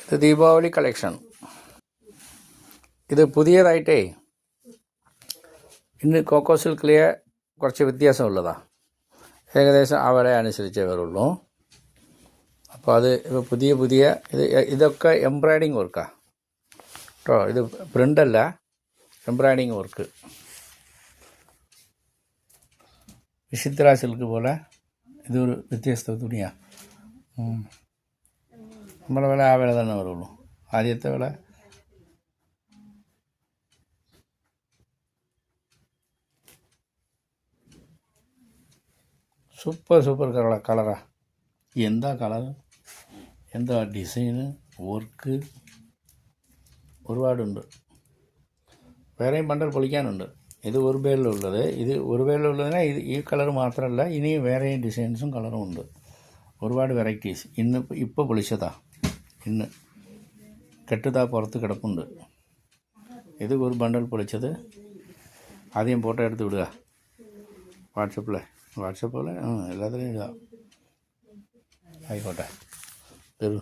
ഇത് ദീപാവലി കളക്ഷൻ. ഇത് പുതിയതായിട്ടേ ഇന്ന് കോക്കോ സിൽക്കിലെ കുറച്ച് വ്യത്യാസമുള്ളതാണ്. ഏകദേശം ആ വില അനുസരിച്ചേ വരുള്ളൂ. അപ്പോൾ അത് ഇപ്പോൾ പുതിയ ഇതൊക്കെ എംബ്രോയ്ഡിങ് വർക്കാണ് കേട്ടോ. ഇത് പ്രിൻ്റല്ല, എംബ്രോയ്ഡിങ് വർക്ക്. വിചിത്ര സിൽക്ക് പോലെ ഇതൊരു വ്യത്യസ്ത തുണിയാണ്. നമ്മുടെ വില ആ വില തന്നെ വരുള്ളൂ. ആദ്യത്തെ വില സൂപ്പർ കളറാ. എന്താ കളർ, എന്താ ഡിസൈന്, വർക്ക് ഒരുപാടുണ്ട്. വേറെയും ബണ്ടൽ പൊളിക്കാനുണ്ട്. ഇത് ഒരു ബേലിലുള്ളത്. ഇത് ഒരു ബേലിലുള്ളതിന് ഈ കളർ മാത്രമല്ല, ഇനിയും വേറെയും ഡിസൈൻസും കളറും ഉണ്ട്. ഒരുപാട് വെറൈറ്റീസ് ഇപ്പോൾ പൊളിച്ചതാ. ഇന്ന് കെട്ടുതാ പുറത്ത് കിടപ്പുണ്ട്. ഇത് ഒരു ബണ്ടൽ പൊളിച്ചത്. ആദ്യം ഫോട്ടോ എടുത്ത് വിടുക വാട്സപ്പിൽ എല്ലാത്തിനും ഇടുക. ആയിക്കോട്ടെ.